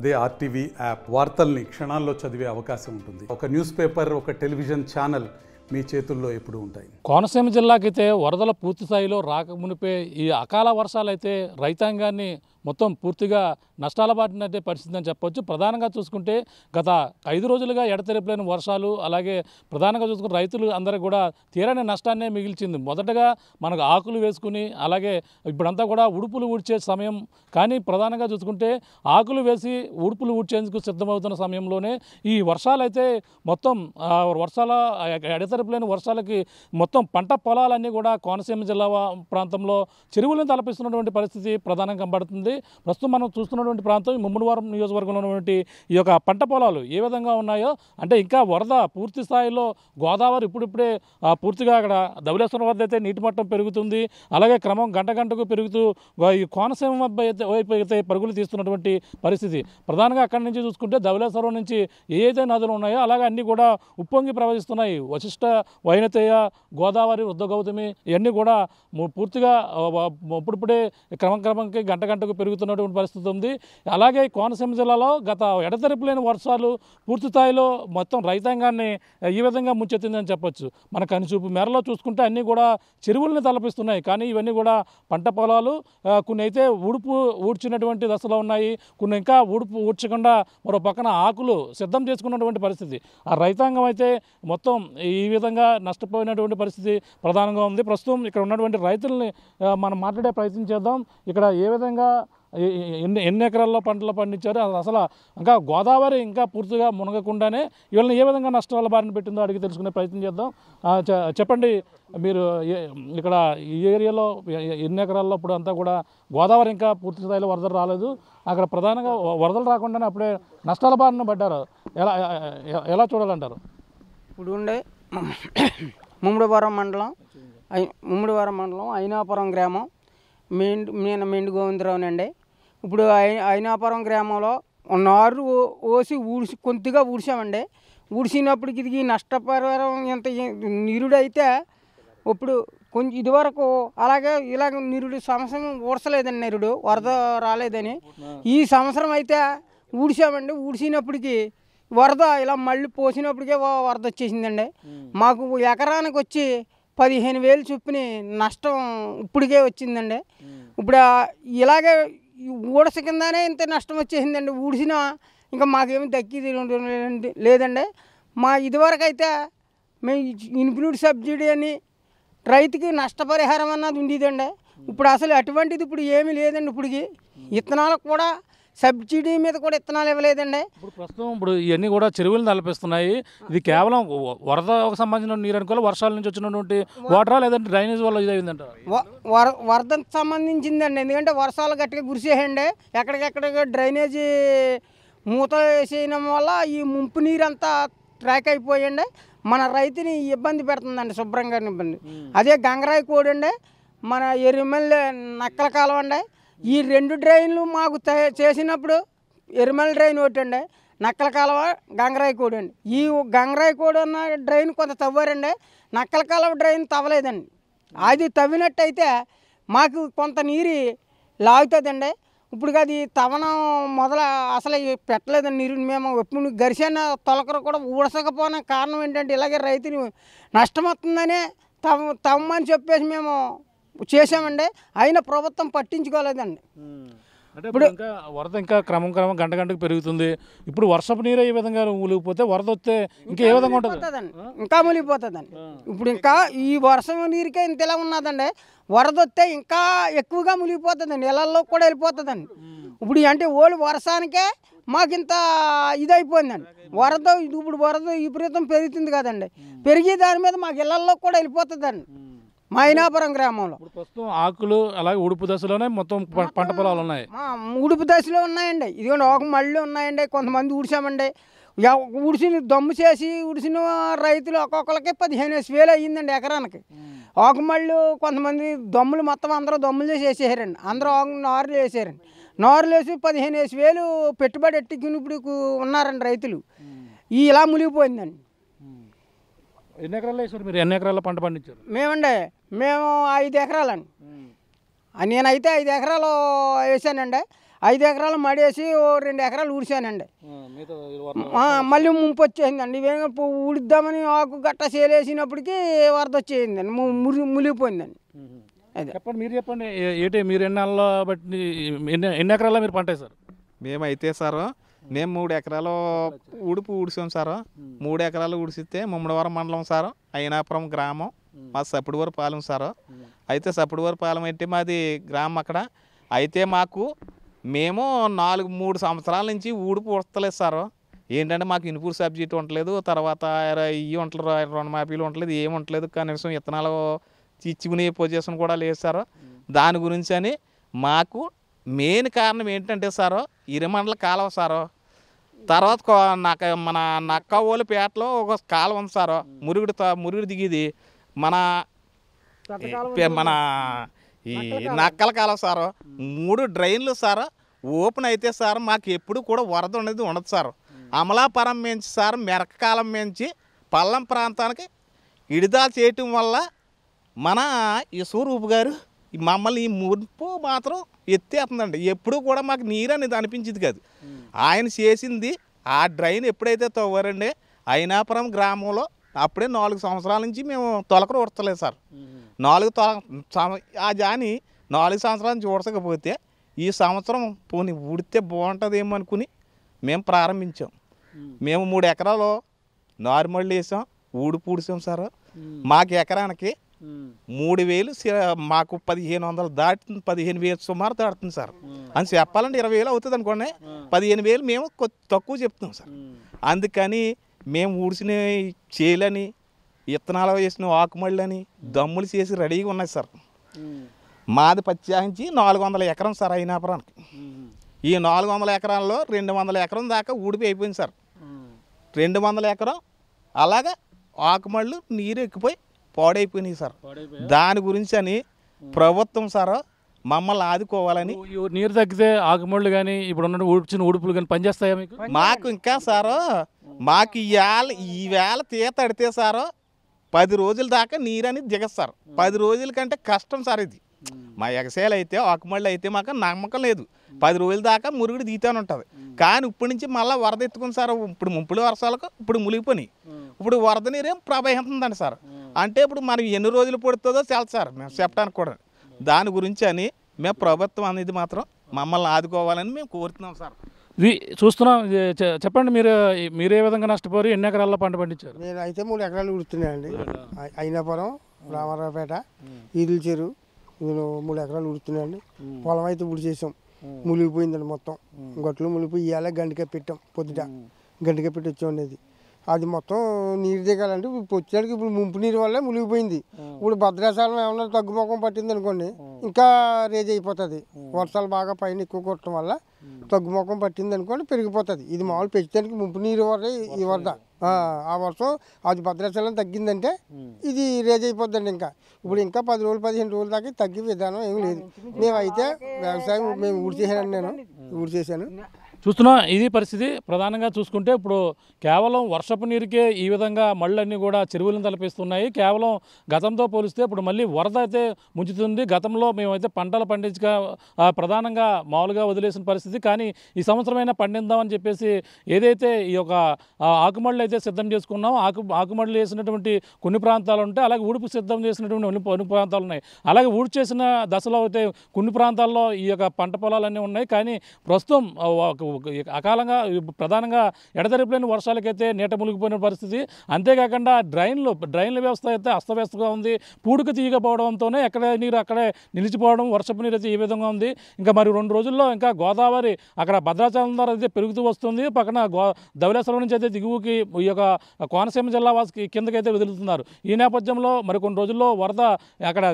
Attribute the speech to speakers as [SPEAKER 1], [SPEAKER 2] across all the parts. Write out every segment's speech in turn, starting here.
[SPEAKER 1] అదే RTV app వార్తల్ని క్షణాల్లో చదివే అవకాశం ఉంటుంది. ఒక న్యూస్ పేపర్, ఒక టెలివిజన్ ఛానల్ మీ చేతుల్లో ఎప్పుడూ ఉంటాయి.
[SPEAKER 2] కోనసీమ జిల్లాకైతే వరదల పూర్తి స్థాయిలో రాకమునిపే ఈ అకాల వర్షాలైతే రైతాంగాన్ని మొత్తం పూర్తిగా నష్టాల బాటినట్టే పరిస్థితి అని చెప్పొచ్చు. ప్రధానంగా చూసుకుంటే గత 5 రోజులుగా ఎడతెరిపిలేని వర్షాలు, అలాగే ప్రధానంగా చూసుకుంటే రైతులు అందరికీ కూడా తీరని నష్టాన్నే మిగిల్చింది. మొదటగా మనకు ఆకులు వేసుకుని, అలాగే ఇప్పుడంతా కూడా ఉడుపులు ఊడ్చే సమయం, కానీ ప్రధానంగా చూసుకుంటే ఆకులు వేసి ఉడుపులు ఊడ్చేందుకు సిద్ధమవుతున్న సమయంలోనే ఈ వర్షాలైతే మొత్తం ఎడతెరిపిలేని వర్షాలకి మొత్తం పంట పొలాలన్నీ కూడా కోనసీమ జిల్లా ప్రాంతంలో చెరువులను తలపిస్తున్నటువంటి పరిస్థితి ప్రధానంగా కనబడుతుంది. ప్రస్తుతం మనం చూస్తున్నటువంటి ప్రాంతం ముమ్మడివరం నియోజకవర్గంలో ఉన్నటువంటి ఈ యొక్క పంట పొలాలు ఏ విధంగా ఉన్నాయో, అంటే ఇంకా వరద పూర్తి స్థాయిలో గోదావరి ఇప్పుడిప్పుడే పూర్తిగా అక్కడ ధవళేశ్వరం వద్ద అయితే నీటి మట్టం పెరుగుతుంది. అలాగే క్రమం గంటకు పెరుగుతూ ఈ కోనసీమ వైపు అయితే పరుగులు తీస్తున్నటువంటి పరిస్థితి. ప్రధానంగా అక్కడి నుంచి చూసుకుంటే ధవళేశ్వరం నుంచి ఏదైతే నదులు ఉన్నాయో అలాగే అన్నీ కూడా ఉప్పొంగి ప్రవహిస్తున్నాయి. వశిష్ట, వైనతేయ, గోదావరి, వృద్ధగౌతమి ఇవన్నీ కూడా పూర్తిగా ఇప్పుడిప్పుడే క్రమంకి గంటకు పెరుగుతున్నటువంటి పరిస్థితి ఉంది. అలాగే కోనసీమ జిల్లాలో గత ఎడతెరిపిలేని వర్షాలు పూర్తి స్థాయిలో మొత్తం రైతాంగాన్ని ఈ విధంగా ముంచెత్తిందని చెప్పొచ్చు. మన కనుచూపు మేరలో చూసుకుంటే అన్నీ కూడా చెరువుల్ని తలపిస్తున్నాయి. కానీ ఇవన్నీ కూడా పంట పొలాలు, కొన్ని అయితే ఊడ్చినటువంటి దశలో ఉన్నాయి, కొన్ని ఇంకా ఊడ్చకుండా మరో పక్కన ఆకులు సిద్ధం చేసుకున్నటువంటి పరిస్థితి. ఆ రైతాంగం అయితే మొత్తం ఈ విధంగా నష్టపోయినటువంటి పరిస్థితి ప్రధానంగా ఉంది. ప్రస్తుతం ఇక్కడ ఉన్నటువంటి రైతుల్ని మనం మాట్లాడే ప్రయత్నం చేద్దాం. ఇక్కడ ఏ విధంగా ఎన్ని ఎకరాల్లో పంటలు పండించారు, అసలు ఇంకా గోదావరి ఇంకా పూర్తిగా మునగకుండానే వీళ్ళని ఏ విధంగా నష్టాల బారిన పెట్టిందో అడిగి తెలుసుకునే ప్రయత్నం చేద్దాం. చెప్పండి, మీరు ఇక్కడ ఈ ఏరియాలో ఎన్ని ఎకరాల్లో ఇప్పుడు అంతా కూడా గోదావరి ఇంకా పూర్తి స్థాయిలో వరదలు రాలేదు, అక్కడ ప్రధానంగా వరదలు రాకుండానే అప్పుడే నష్టాల బారిన పడ్డారు, ఎలా చూడాలంటారు?
[SPEAKER 3] ఇప్పుడు ఉండే ముమ్మడివరం మండలం అయినాపురం గ్రామం మెండు గోవిందరావునండి. ఇప్పుడు అయినాపురం గ్రామంలో నారు కొద్దిగా ఊడ్చామండి. ఊడ్చినప్పటికి ఇది నష్టపరిహారం ఇంత నిరుడైతే ఇప్పుడు కొంచెం ఇదివరకు అలాగే ఇలాగ నిరుడు సంవత్సరం ఊడ్చలేదండి, నిరుడు వరద రాలేదని. ఈ సంవత్సరం అయితే ఊడ్చామండి. ఊడ్చినప్పటికీ వరద ఇలా మళ్ళీ పోసినప్పటికే వరద వచ్చేసిందండి. మాకు ఎకరానికి వచ్చి 15,000 చొప్పున నష్టం ఇప్పటికే వచ్చిందండి. ఇప్పుడు ఇలాగే ఊడస కిందనే ఇంత నష్టం వచ్చేసిందండి. ఊడిసిన ఇంకా మాకేమి దక్కిది లేదండి. మా ఇదివరకు అయితే మేము ఇన్క్లూడ్ సబ్సిడీ అని రైతుకి నష్టపరిహారం అన్నది ఉండేదండి. ఇప్పుడు అసలు అటువంటిది ఇప్పుడు ఏమీ లేదండి. ఇప్పటికి విత్తనాలకు కూడా సబ్సిడీ మీద కూడా విత్తనాలు ఇవ్వలేదండి.
[SPEAKER 2] ప్రస్తుతం ఇవన్నీ కూడా చెరువులను తలపిస్తున్నాయి. ఇది కేవలం వరదకు సంబంధించిన నీరు అనుకోవాలి, వర్షాల నుంచి వచ్చినటువంటి వాటరా, లేదంటే డ్రైనేజ్ వల్ల ఇదైందంట?
[SPEAKER 3] వరదకు సంబంధించిందండి. ఎందుకంటే వర్షాలు గట్టిగా కురిసేయండి, ఎక్కడికెక్కడ డ్రైనేజీ మూతలు వేసేయడం వల్ల ఈ ముంపు నీరు అంతా ట్రాక్ అయిపోయండి. మన రైతుని ఇబ్బంది పెడుతుందండి, శుభ్రంగా ఇబ్బంది. అదే గంగరాయి కోడి అండి, మన ఎరిమల్లి నక్కల కాలం అండి. ఈ 2 డ్రైన్లు మాకు చేసినప్పుడు ఎరిమల్ డ్రైన్ ఒకటి అండి, నక్కల కాలువ, గంగరాయి కోడి అండి. ఈ గంగరాయి కోడి అన్న డ్రైన్ కొంత తవ్వారండి, నక్కల కాలువ డ్రైన్ తవ్వలేదండి. అది తవ్వినట్టయితే మాకు కొంత నీరు లాగుతుందండి. ఇప్పుడు అది తవ్వనం అసలు పెట్టలేదండి నీరు. మేము ఎప్పుడు గరిసిన తొలకరు కూడా ఊడసకపోయిన కారణం ఏంటంటే ఇలాగే రైతుని నష్టం వస్తుందనే తవ్వమని చెప్పేసి మేము చేసామండి. అయినా ప్రభుత్వం పట్టించుకోలేదండి.
[SPEAKER 2] ఇప్పుడు ఇంకా వరద ఇంకా క్రమం గంటకు పెరుగుతుంది. ఇప్పుడు వర్షపు నీరు ఈ విధంగా మునిగిపోతే వరద వస్తే ఇంకా ఏ విధంగా ఉంటుంది?
[SPEAKER 3] ఇంకా మునిగిపోతుందండి. ఇప్పుడు ఇంకా ఈ వర్షం నీరుకే ఇంత ఇలా ఉన్నదండి. వరద వస్తే ఇంకా ఎక్కువగా మునిగిపోతుందండి, ఇళ్లలో కూడా వెళ్ళిపోతుందండి. ఇప్పుడు అంటే ఓళ్ళు వర్షానికే మాకింత ఇదైపోయిందండి. ఇప్పుడు వరద విపరీతం పెరుగుతుంది కదండి, పెరిగి దాని మీద మాకు ఇళ్లలో కూడా వెళ్ళిపోతుందండి. మా అయినాపురం గ్రామంలో
[SPEAKER 2] ప్రస్తుతం ఆకులు అలాగే ఉడుపు దశలోనే మొత్తం పంట పొలాలు ఉన్నాయి.
[SPEAKER 3] ఉడుపు దశలో ఉన్నాయండి. ఇదిగోండి ఒక మళ్ళీ ఉన్నాయండి. కొంతమంది ఊడ్చామండి. ఊడిసిన దమ్ము చేసి ఊడిసిన రైతులు ఒక్కొక్కరికి 15,000 అయ్యిందండి ఎకరానికి. ఒక మళ్ళు కొంతమంది దమ్ములు మొత్తం అందరూ దమ్ములు చేసి వేసేసారండి. అందరూ నారులు వేసారండి. నారులు వేసి 15,000 పెట్టుబడి ఎట్టుకుని ఇప్పుడు ఉన్నారండి రైతులు. ఇలా మునిగిపోయిందండి.
[SPEAKER 2] ఎన్ని ఎకరాలు వేసారు మీరు? ఎన్ని ఎకరాల పంట పండించారు?
[SPEAKER 3] మేము 5 ఎకరాలండి. నేనైతే 5 ఎకరాలు వేసానండి. 5 ఎకరాలు మడేసి ఓ 2 ఎకరాలు ఊడిశానండి. మళ్ళీ ముంపు వచ్చేసిందండి. ఇవేమో ఊడిద్దామని ఆకు గట్ట సేలేసినప్పటికీ వరద వచ్చేసిందండి, మునిగిపోయిందండి. అదే
[SPEAKER 2] చెప్పండి, మీరు చెప్పండి. ఏంటి మీరు ఎన్ని నెలల్లో బట్టి ఎన్ని ఎకరాల్లో మీరు పంట వేశారు?
[SPEAKER 4] మేమైతే సార్ మేము 3 ఎకరాలు ఊడిసాం సార్. 3 ఎకరాలు ఊడిసితే ముమ్మడివరం మండలం సార్, అయినాపురం గ్రామం, మా సప్పుడువరపాలెం సార్. అయితే సప్పుడువరపాలెం అంటే మాది గ్రామం అక్కడ. అయితే మేము 3 సంవత్సరాల నుంచి ఊడిపు వస్తలేదు సార్. ఏంటంటే మాకు ఇన్పుట్ సబ్సిడీ ఉండలేదు, తర్వాత ఇవి ఉండలేదు, రుణమాఫీలు ఉండలేదు, ఏమి ఉండలేదు, కనీసం విత్తనాలు ఇచ్చుకునే పొజిషన్ కూడా లేదు సార్. దాని గురించి అని మాకు మెయిన్ కారణం ఏంటంటే సార్, ఇరిమండల కాలువ సార్. తర్వాత మన నక్కవోలుపేటలో ఒక కాలువ ఉంది సార్, మురుగుడు దిగిది మన ఈ నక్కల కాలువ సార్. 3 డ్రైన్లు సార్ ఓపెన్ అయితే సార్ మాకు ఎప్పుడు కూడా వరద అనేది ఉండదు సార్. అమలాపురం మించి సార్ మెరకకాలం మించి పల్లం ప్రాంతానికి ఇడిదాలు చేయటం వల్ల మన ఈ సూరూపు గారు మమ్మల్ని ఈ మురుపు మాత్రం ఎత్తేస్తుందండి. ఎప్పుడు కూడా మాకు నీరు అనేది అనిపించింది కాదు. ఆయన చేసింది ఆ డ్రైన్ ఎప్పుడైతే తవ్వారండి అయినాపురం గ్రామంలో, అప్పుడే 4 సంవత్సరాల నుంచి మేము తొలకరు ఉడతలేదు సార్. 4 సంవత్సరాల నుంచి ఉడతకపోతే ఈ సంవత్సరం పోనీ ఊడితే బాగుంటుందేమో అనుకుని మేము ప్రారంభించాం. మేము 3 ఎకరాలు నార్మల్ వేసాం, ఊడిపూడిసాం సార్. మాకు ఎకరానికి 3,000, మాకు 1,500 దాటుతుంది, 15,000 సుమారు దాటుతుంది సార్. అని చెప్పాలంటే 20,000 అవుతుంది అనుకోండి, 15,000 మేము తక్కువ చెప్తున్నాం సార్. అందుకని మేము ఊడిసిన చేలని, విత్తనాలు వేసిన ఆకుమళ్ళని, దమ్ములు చేసి రెడీగా ఉన్నాయి సార్. మాది ప్రత్యేకించి 400 ఎకరం సార్ అయినాపురానికి. ఈ 400 ఎకరాల్లో 200 ఎకరం దాకా ఊడిపి అయిపోయింది సార్. 200 ఎకరం అలాగా ఆకుమళ్ళు నీరు ఎక్కిపోయి పాడైపోయినాయి సార్. దాని గురించి అని ప్రభుత్వం సార్ మమ్మల్ని ఆదుకోవాలని.
[SPEAKER 2] నీరు తగ్గితే ఆకుమళ్ళు కానీ ఇప్పుడు ఉన్న ఊడ్చిన ఊడుపులు కానీ పనిచేస్తాయా మీకు?
[SPEAKER 4] మాకు ఇంకా సారు మాకు ఈవేళ తీత అడితే సారు 10 రోజుల దాకా నీరు అనేది దిగదు సార్. 10 రోజుల కంటే కష్టం సార్ ఇది. మా ఎగసేలు అయితే ఆకుమళ్ళు అయితే మాకు నమ్మకం లేదు, 10 రోజుల దాకా మురుగుడు దిగుతానే ఉంటుంది. కానీ ఇప్పటి నుంచి మళ్ళీ వరద ఎత్తుకుంది సార్. ఇప్పుడు ముంపుడు వర్షాలకు ఇప్పుడు మునిగిపోయి ఇప్పుడు వరద నీరేం ప్రవహిస్తుందండి సార్. అంటే ఇప్పుడు మనకి ఎన్ని రోజులు పడుతుందో తెలుసు సార్ మేము చెప్పడానికి కూడా. దాని గురించి అని మేము ప్రభుత్వం అనేది మాత్రం మమ్మల్ని ఆదుకోవాలని మేము కోరుతున్నాం సార్.
[SPEAKER 2] ఇది చూస్తున్నాం. చెప్పండి, మీరు ఏ విధంగా నష్టపోయి ఎన్ని ఎకరాల్లో పంట పండించారు?
[SPEAKER 5] నేను అయితే 3 ఎకరాలు ఉడుతున్నానండి. అయినాపురం, రామారావుపేట, ఈదుల చెరువు, నేను 3 ఎకరాలు ఉడుతున్నానండి. పొలం అయితే ఉడిచేసాం, మునిగిపోయిందండి మొత్తం. గొట్లు మునిగిపోయి ఇవాళ గండికాయ పెట్టాం, పొద్దుట గండికాయ పెట్టి వచ్చాం. అది మొత్తం నీరు దిగాలంటే ఇప్పుడు వచ్చేటికి ఇప్పుడు ముంపు నీరు వల్లే మునిగిపోయింది. ఇప్పుడు భద్రాచలం ఏమన్నా తగ్గుముఖం పట్టింది అనుకోండి, ఇంకా రేజ్ అయిపోతుంది. వర్షాలు బాగా పైన ఎక్కువ కొట్టడం వల్ల తగ్గుముఖం పట్టింది అనుకోండి పెరిగిపోతుంది. ఇది మామూలు పెంచడానికి ముంపు నీరు వల్ల ఈ వరద, ఆ వర్షం అది భద్రాచలం తగ్గిందంటే ఇది రేజ్ అయిపోద్దండి. ఇంకా 10 రోజులు 15 రోజుల దాకా తగ్గే విధానం ఏమి లేదు. మేమైతే వ్యవసాయం మేము ఊడ్చేసానండి, నేను ఊడ్చేసాను.
[SPEAKER 2] చూస్తున్నాం, ఇది పరిస్థితి. ప్రధానంగా చూసుకుంటే ఇప్పుడు కేవలం వర్షపు నీరుకే ఈ విధంగా మళ్ళన్నీ కూడా చెరువులను తలపిస్తున్నాయి. కేవలం గతంతో పోలిస్తే ఇప్పుడు మళ్ళీ వరద అయితే ముంచుతుంది. గతంలో మేమైతే పంటలు పండించక ప్రధానంగా మామూలుగా వదిలేసిన పరిస్థితి, కానీ ఈ సంవత్సరమైనా పండిద్దామని చెప్పేసి ఏదైతే ఈ యొక్క ఆకుమళ్ళు అయితే సిద్ధం చేసుకున్నామో ఆకుమళ్ళు వేసినటువంటి కొన్ని ప్రాంతాలు ఉంటాయి, అలాగే ఊడుపు సిద్ధం చేసినటువంటి కొన్ని ప్రాంతాలు ఉన్నాయి. అలాగే ఊడి చేసిన దశలో అయితే కొన్ని ప్రాంతాల్లో ఈ యొక్క పంట పొలాలన్నీ ఉన్నాయి. కానీ ప్రస్తుతం అకాలంగా ప్రధానంగా ఎడతెరిపిలేని వర్షాలకైతే నీట మునిగిపోయిన పరిస్థితి. అంతేకాకుండా డ్రైన్ల వ్యవస్థ అయితే అస్తవ్యస్తగా ఉంది. పూడిక తీయకపోవడంతోనే ఎక్కడ నీరు అక్కడే నిలిచిపోవడం, వర్షపు నీరు అయితే ఈ విధంగా ఉంది. ఇంకా మరి 2 రోజుల్లో ఇంకా గోదావరి అక్కడ భద్రాచలం ద్వారా అయితే పెరుగుతూ వస్తుంది. పక్కన ధవళేశ్వరం నుంచి అయితే దిగువకి ఈ యొక్క కోనసీమ జిల్లా వాసి కిందకైతే వదులుతున్నారు. ఈ నేపథ్యంలో మరి కొన్ని రోజుల్లో వరద అక్కడ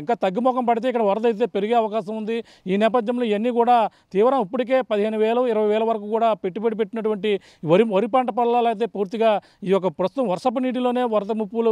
[SPEAKER 2] ఇంకా తగ్గుముఖం పడితే ఇక్కడ వరద అయితే పెరిగే అవకాశం ఉంది. ఈ నేపథ్యంలో ఇవన్నీ కూడా తీవ్రం. ఇప్పటికే 15,000, 60,000 వరకు కూడా పెట్టుబడి పెట్టినటువంటి వరి పంట పొలాలు అయితే పూర్తిగా ఈ యొక్క ప్రస్తుతం వర్షపు నీటిలోనే వరద ముప్పులు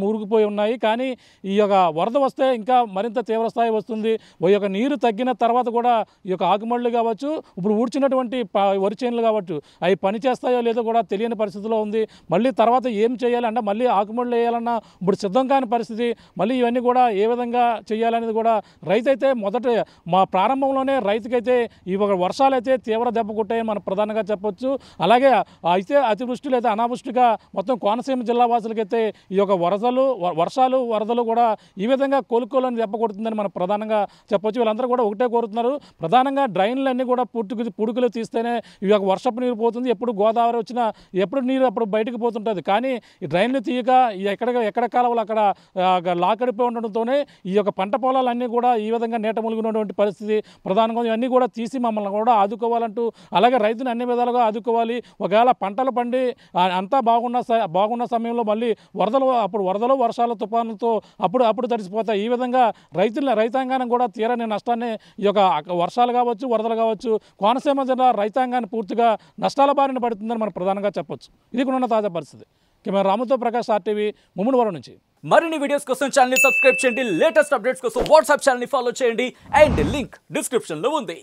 [SPEAKER 2] మురుగుపోయి ఉన్నాయి. కానీ ఈ యొక్క వరద వస్తే ఇంకా మరింత తీవ్రస్థాయి వస్తుంది. ఈ యొక్క నీరు తగ్గిన తర్వాత కూడా ఈ యొక్క ఆకుమళ్ళు కావచ్చు, ఇప్పుడు ఊడ్చినటువంటి వరి చేనులు కావచ్చు, అవి పని చేస్తాయో లేదో కూడా తెలియని పరిస్థితిలో ఉంది. మళ్ళీ తర్వాత ఏం చేయాలంటే మళ్ళీ ఆకుమళ్ళు వేయాలన్నా ఇప్పుడు సిద్ధం కాని పరిస్థితి. మళ్ళీ ఇవన్నీ కూడా ఏ విధంగా చేయాలనేది కూడా రైతు అయితే మొదట మా ప్రారంభంలోనే రైతుకైతే ఈ ఒక వర్షాలు అయితే తీవ్ర దెబ్బ కొట్టాయని మనం ప్రధానంగా చెప్పొచ్చు. అలాగే అయితే అతివృష్టి లేదా అనావృష్టిగా మొత్తం కోనసీమ జిల్లా వాసులకైతే ఈ యొక్క వర్షాలు వరదలు కూడా ఈ విధంగా కోలుకోవాలని దెబ్బ కొడుతుందని మనం ప్రధానంగా చెప్పొచ్చు. వీళ్ళందరూ కూడా ఒకటే కోరుతున్నారు, ప్రధానంగా డ్రైన్లన్నీ కూడా పుడుకులు తీస్తేనే ఈ యొక్క వర్షపు నీరు పోతుంది. ఎప్పుడు గోదావరి వచ్చినా ఎప్పుడు నీరు అప్పుడు బయటకు పోతుంటుంది. కానీ ఈ డ్రైన్లు తీయక ఎక్కడ కాలంలో అక్కడ లాకడిపోయి ఉండడంతోనే ఈ యొక్క పంట పొలాలన్నీ కూడా ఈ విధంగా నీట మునిగినటువంటి పరిస్థితి. ప్రధానంగా ఇవన్నీ కూడా తీసి మమ్మల్ని కూడా ఆదుకోవాలంటూ, అలాగే రైతుని అన్ని విధాలుగా ఆదుకోవాలి. ఒకవేళ పంటలు పండి అంతా బాగున్న సమయంలో మళ్ళీ వరదలు వర్షాలు తుఫానులతో అప్పుడు తడిసిపోతాయి. ఈ విధంగా రైతాంగాన్ని కూడా తీరని నష్టాన్ని ఈ యొక్క వర్షాలు కావచ్చు, వరదలు కావచ్చు, కోనసీమ జిల్లా రైతాంగాన్ని పూర్తిగా నష్టాల బారిన పడుతుందని మనం ప్రధానంగా చెప్పొచ్చు. ఇది కూడా ఉన్న తాజా పరిస్థితి. కెమెరా రాముతో ప్రకాష్, RTV, ముమ్మడివరం నుంచి.
[SPEAKER 6] మరిన్ని వీడియోస్ కోసం ఛానల్ ని సబ్స్క్రైబ్ చేయండి. లేటెస్ట్ అప్డేట్స్ కోసం వాట్సాప్ ఛానల్ ని ఫాలో చేయండి. అండ్ లింక్ డిస్క్రిప్షన్ లో ఉంది.